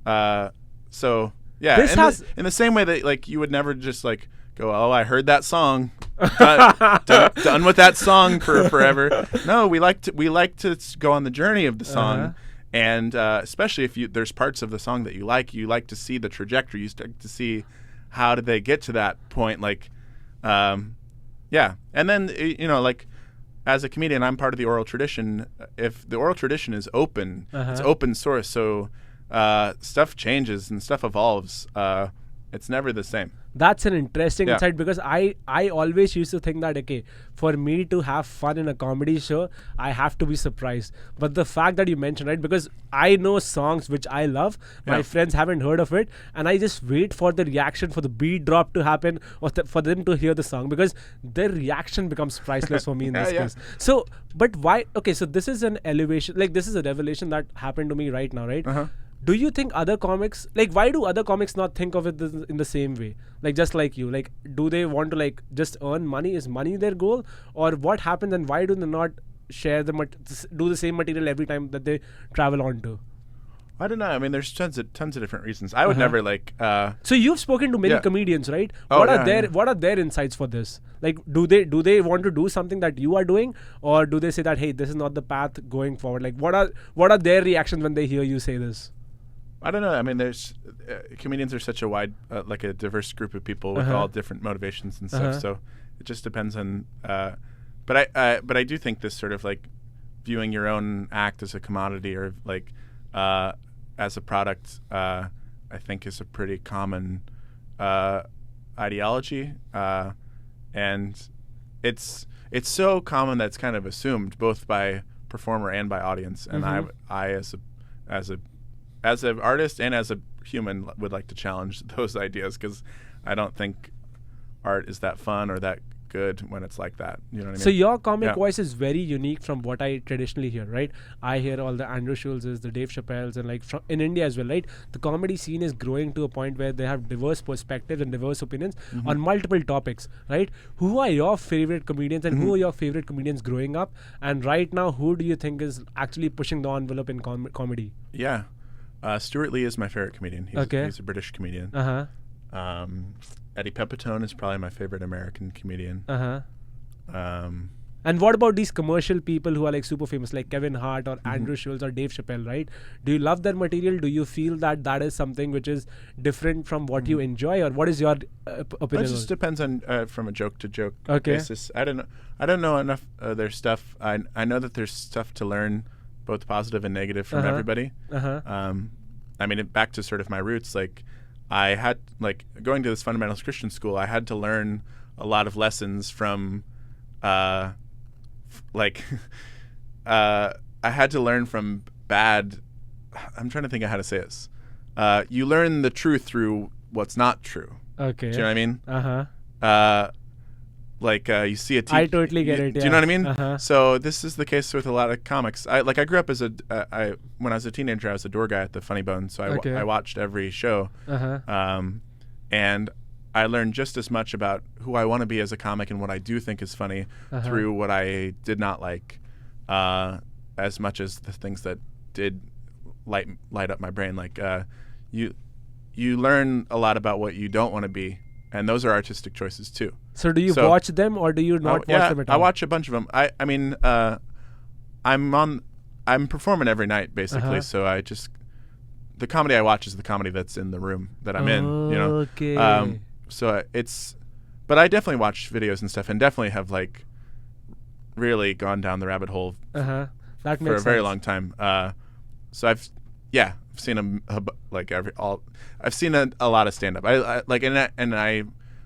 so yeah. In the same way that like you would never just like go, oh, I heard that song, done with that song for forever. No, we like to go on the journey of the song, and especially if there's parts of the song that you like to see the trajectory. You start to see how did they get to that point. Like, and then like. As a comedian, I'm part of the oral tradition. If the oral tradition is open, it's open source, so stuff changes and stuff evolves. It's never the same. That's an interesting insight, because I always used to think that, okay, for me to have fun in a comedy show, I have to be surprised. But the fact that you mentioned, right, because I know songs which I love, my friends haven't heard of it, and I just wait for the reaction, for the beat drop to happen, or for them to hear the song, because their reaction becomes priceless for me in this case. So, but why? Okay, so this is an elevation, like this is a revelation that happened to me right now, right? Do you think other comics, like, why do other comics not think of it in the same way? Like, just like you, like, do they want to, like, just earn money? Is money their goal? Or what happens, and why do they not share do the same material every time that they travel on to? I don't know. I mean, there's tons of different reasons. I would never like. So you've spoken to many comedians, right? What are their insights for this? Like, do they want to do something that you are doing, or do they say that, hey, this is not the path going forward? Like, what are their reactions when they hear you say this? I don't know. I mean, there's comedians are such a wide, like a diverse group of people with all different motivations and stuff. So it just depends on. But I do think this sort of like viewing your own act as a commodity or like as a product, I think is a pretty common ideology, and it's so common that it's kind of assumed both by performer and by audience. And I as an artist and as a human would like to challenge those ideas, because I don't think art is that fun or that good when it's like that. You know what I mean? So your comic voice is very unique from what I traditionally hear, right? I hear all the Andrew Schultz's, the Dave Chappelle's, and like in India as well, right? The comedy scene is growing to a point where they have diverse perspectives and diverse opinions on multiple topics, right? Who are your favorite comedians, and who are your favorite comedians growing up? And right now, who do you think is actually pushing the envelope in comedy? Yeah. Stuart Lee is my favorite comedian. He's a British comedian. Eddie Pepitone is probably my favorite American comedian. And what about these commercial people who are like super famous, like Kevin Hart or Andrew Schultz or Dave Chappelle, right? Do you love their material? Do you feel that is something which is different from what you enjoy, or what is your opinion? It just depends on from a joke to joke basis. I don't know enough of their stuff. I know that there's stuff to learn, both positive and negative, from everybody. I mean, back to sort of my roots, like I had, like, going to this fundamentalist Christian school, I had to learn a lot of lessons from I had to learn from bad, I'm trying to think of how to say this. You learn the truth through what's not true. Okay. Do you know what I mean? You see a teacher. I totally get it. Do you know what I mean? So this is the case with a lot of comics. I grew up as when I was a teenager, I was a door guy at the Funny Bone, so I watched every show, and I learned just as much about who I want to be as a comic and what I do think is funny through what I did not like, as much as the things that did light up my brain. Like you learn a lot about what you don't want to be. And those are artistic choices too. So do you watch them, or do you not watch them at all? I watch a bunch of them. I mean, I'm performing every night basically. So the comedy I watch is the comedy that's in the room that I'm in. You know. Okay. So but I definitely watch videos and stuff, and definitely have like really gone down the rabbit hole that makes for a very sense. long time. So I've seen I've seen a lot of stand up. And I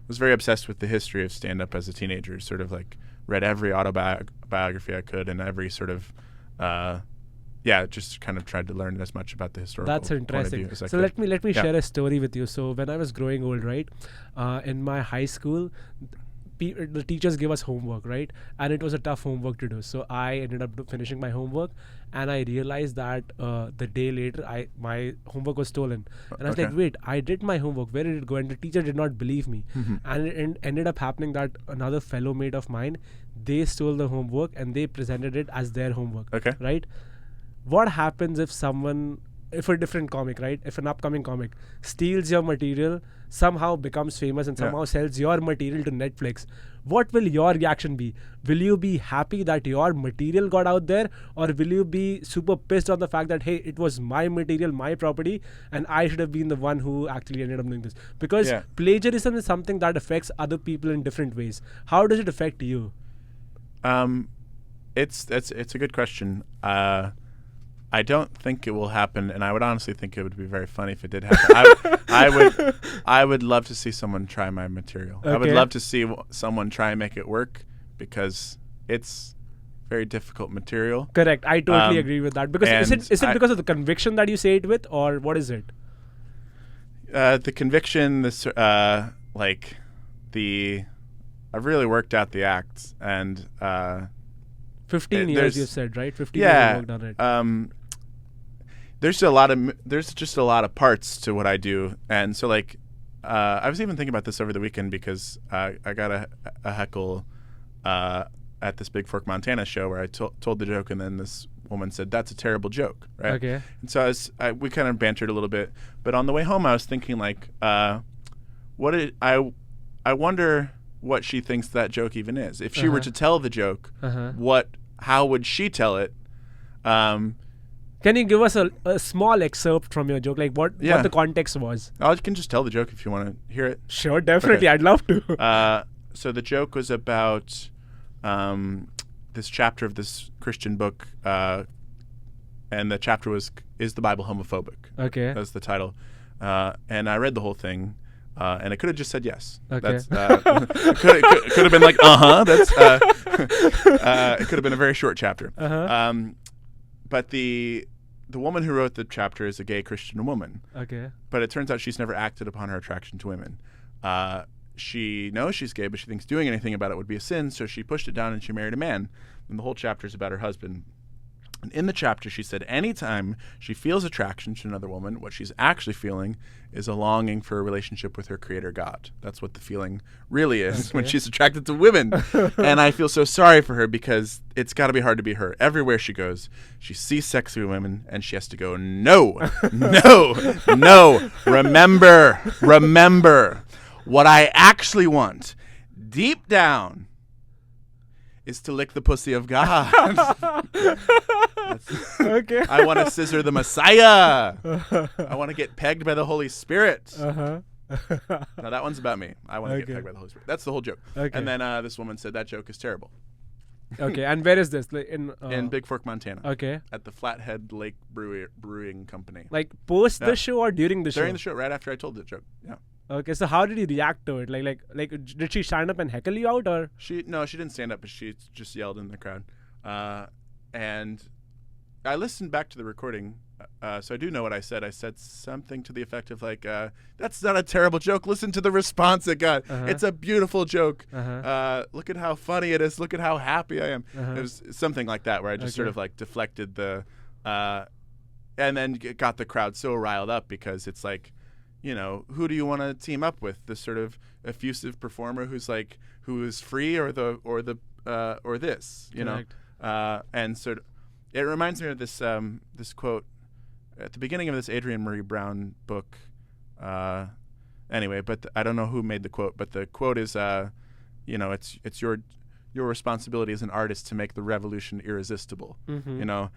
was very obsessed with the history of stand up as a teenager. Sort of like read every autobiography I could, and every sort of just kind of tried to learn as much about the historical. That's interesting. Point of view as I So could. let me share a story with you. So when I was growing old, right, in my high school, the teachers gave us homework, right? And it was a tough homework to do. So I ended up finishing my homework, and I realized that the day later, my homework was stolen. And I was like, wait, I did my homework. Where did it go? And the teacher did not believe me. And it ended up happening that another fellow mate of mine, they stole the homework and they presented it as their homework. Okay. Right? What happens if a different comic, right? If an upcoming comic steals your material, somehow becomes famous, and somehow sells your material to Netflix, what will your reaction be? Will you be happy that your material got out there, or will you be super pissed on the fact that, hey, it was my material, my property, and I should have been the one who actually ended up doing this? Because plagiarism is something that affects other people in different ways. How does it affect you? It's a good question. I don't think it will happen, and I would honestly think it would be very funny if it did happen. I would love to see someone try my material. Okay. I would love to see someone try and make it work because it's very difficult material. Correct. I totally agree with that. Because is it because of the conviction that you say it with, or what is it? The conviction, I've really worked out the acts, and 15 years you said, right? 15 years you worked on it. There's just a lot of parts to what I do, and so I was even thinking about this over the weekend because I got a heckle at this Big Fork, Montana show where I told the joke, and then this woman said, "That's a terrible joke," right? Okay. And so we kind of bantered a little bit, but on the way home I was thinking I wonder what she thinks that joke even is. If she were to tell the joke, how would she tell it? Can you give us a small excerpt from your joke, like what the context was? I can just tell the joke if you want to hear it. Sure, definitely. Okay. I'd love to. So the joke was about this chapter of this Christian book, and the chapter was, "Is the Bible homophobic?" Okay. That's the title. And I read the whole thing, and I could have just said yes. Okay. That's could have been like, That's it could have been a very short chapter. But the woman who wrote the chapter is a gay Christian woman. Okay. But it turns out she's never acted upon her attraction to women. She knows she's gay, but she thinks doing anything about it would be a sin, so she pushed it down and she married a man. And the whole chapter is about her husband. And in the chapter, she said anytime she feels attraction to another woman, what she's actually feeling is a longing for a relationship with her creator God. That's what the feeling really is when she's attracted to women. And I feel so sorry for her because it's got to be hard to be her. Everywhere she goes, she sees sexy women and she has to go, no, remember, what I actually want deep down is to lick the pussy of God. Okay. I want to scissor the Messiah. I want to get pegged by the Holy Spirit. Now that one's about me. I want to get pegged by the Holy Spirit. That's the whole joke. Okay. And then this woman said that joke is terrible. Okay, and where is this? In Big Fork, Montana. Okay. At the Flathead Lake Brewing Company. Like post the show or during the show? During the show, right after I told the joke. Yeah. Okay, so how did you react to it? Like, did she stand up and heckle you out, or? No, she didn't stand up, but she just yelled in the crowd. And I listened back to the recording, so I do know what I said. I said something to the effect of "That's not a terrible joke. Listen to the response it got. It's a beautiful joke. Look at how funny it is. Look at how happy I am." It was something like that, where I just sort of deflected the, and then got the crowd so riled up because it's like, who do you want to team up with? This sort of effusive performer who is free, or this, and sort of, it reminds me of this this quote at the beginning of this Adrienne Marie Brown book. Anyway, but I don't know who made the quote, but the quote is, it's your responsibility as an artist to make the revolution irresistible. And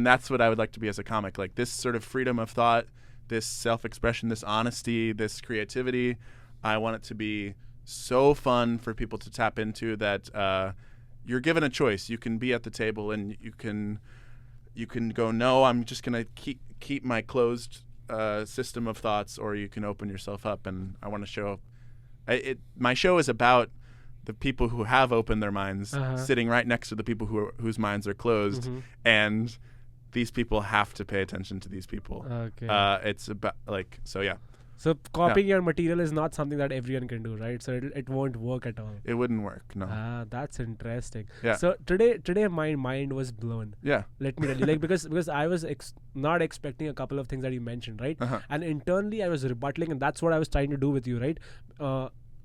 that's what I would like to be as a comic, like this sort of freedom of thought, this self-expression, this honesty, this creativity. I want it to be so fun for people to tap into that you're given a choice. You can be at the table and you can go, no, I'm just going to keep my closed system of thoughts, or you can open yourself up. And I want to show my show is about the people who have opened their minds, sitting right next to the people whose minds are closed. And these people have to pay attention to these people. Okay. It's about yeah. So copying your material is not something that everyone can do, right? So it won't work at all. It wouldn't work, no. That's interesting. Yeah. So today my mind was blown. Yeah. Let me tell you, because I was not expecting a couple of things that you mentioned, right? And internally I was rebutting, and that's what I was trying to do with you, right?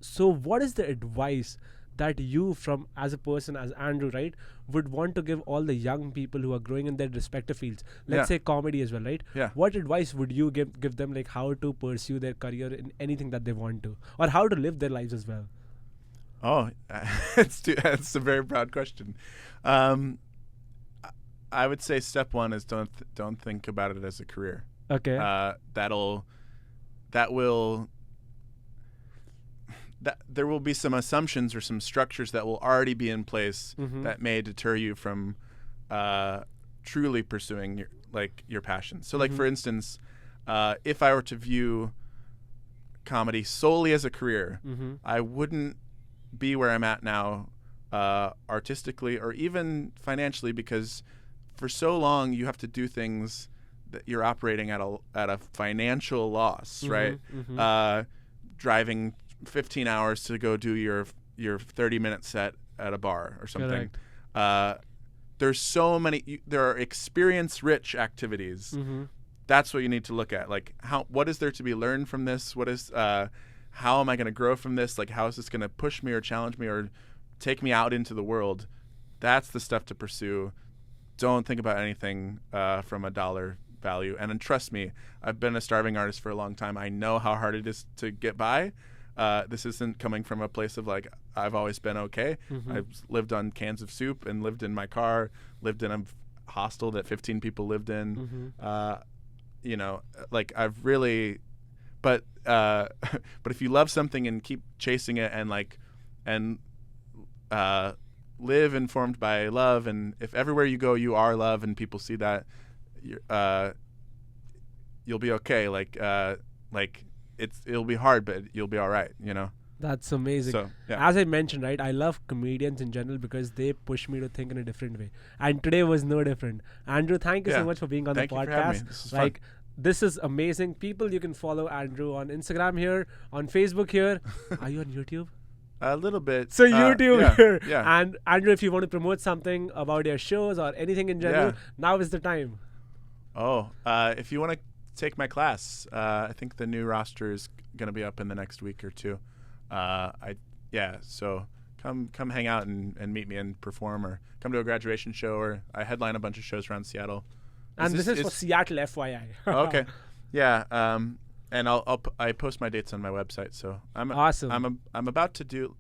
So what is the advice that you, from as a person, as Andrew, right, would want to give all the young people who are growing in their respective fields? Let's say comedy as well, right? Yeah. What advice would you give them, like how to pursue their career in anything that they want to, or how to live their lives as well? Oh, it's a very broad question. I would say step one is don't think about it as a career. Okay. There will be some assumptions or some structures that will already be in place that may deter you from truly pursuing your passion. So like, for instance, if I were to view comedy solely as a career, I wouldn't be where I'm at now, artistically or even financially, because for so long you have to do things that you're operating at a financial loss, right? Driving 15 hours to go do your 30-minute set at a bar or something. There's so many. There are experience-rich activities. That's what you need to look at. Like, what is there to be learned from this? What is how am I going to grow from this? Like, how is this going to push me or challenge me or take me out into the world? That's the stuff to pursue. Don't think about anything from a dollar value. And then trust me, I've been a starving artist for a long time. I know how hard it is to get by. This isn't coming from a place of like, I've always been okay. I've lived on cans of soup and lived in my car, lived in a hostel that 15 people lived in. You know, like I've really, but if you love something and keep chasing it and live informed by love, and if everywhere you go you are love and people see that, you'll be okay. It'll be hard, but you'll be all right, you know. That's amazing. So, yeah. As I mentioned, right, I love comedians in general because they push me to think in a different way. And today was no different. Andrew, thank you so much for being on the podcast. Thank you for having me. This is fun. This is amazing. People, you can follow Andrew on Instagram here, on Facebook here. Are you on YouTube? A little bit. So YouTube here. Yeah. And Andrew, if you want to promote something about your shows or anything in general, now is the time. If you want to take my class, I think the new roster is going to be up in the next week or two. So come hang out and meet me and perform, or come to a graduation show, or I headline a bunch of shows around Seattle. And this is for Seattle, FYI. Okay. Yeah. And I post my dates on my website. So awesome. I'm about to do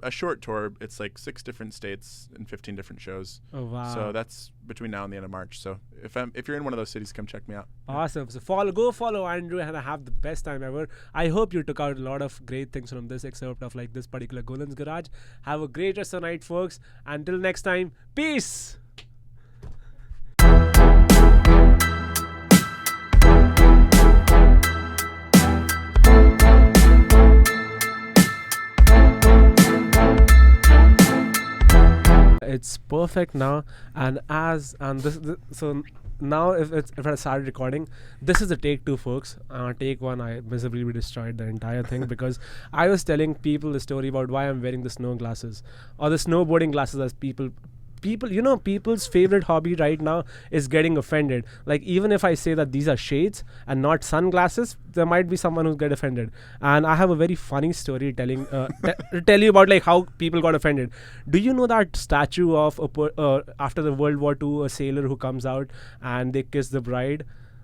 a short tour. It's like 6 different states and 15 different shows. Oh wow! So that's between now and the end of March. So if you're in one of those cities, come check me out. Awesome. So go follow Andrew and have the best time ever. I hope you took out a lot of great things from this excerpt of like this particular Golan's Garage. Have a great rest of the night, folks. Until next time, peace. It's perfect now, so now if I started recording, this is the take 2, folks. Take 1, I miserably destroyed the entire thing because I was telling people the story about why I'm wearing the snow glasses or the snowboarding glasses, as people's favorite hobby right now is getting offended. Like, even if I say that these are shades and not sunglasses, there might be someone who get offended. And I have a very funny story tell you about like how people got offended. Do you know that statue of after the World War II, a sailor who comes out and they kiss the bride?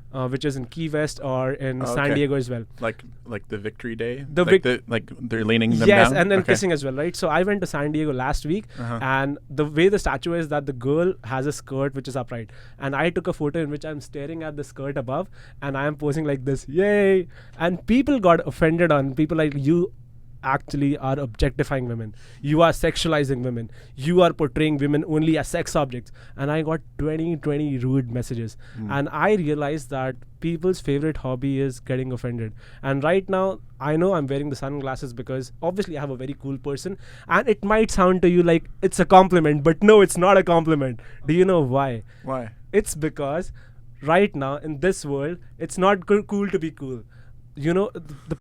Which is in Key West or in San Diego as well. Like the Victory Day? They're leaning them down? Yes, and then kissing as well, right? So I went to San Diego last week, and the way the statue is that the girl has a skirt which is upright. And I took a photo in which I'm staring at the skirt above, and I am posing like this, yay! And people got offended on, people like, you actually are objectifying women, you are sexualizing women, you are portraying women only as sex objects. And I got 20 rude messages. And I realized that people's favorite hobby is getting offended. And right now I know I'm wearing the sunglasses because obviously I have a very cool person, and it might sound to you like it's a compliment, but no, it's not a compliment. Do you know why? It's because right now in this world it's not cool to be cool. You know, the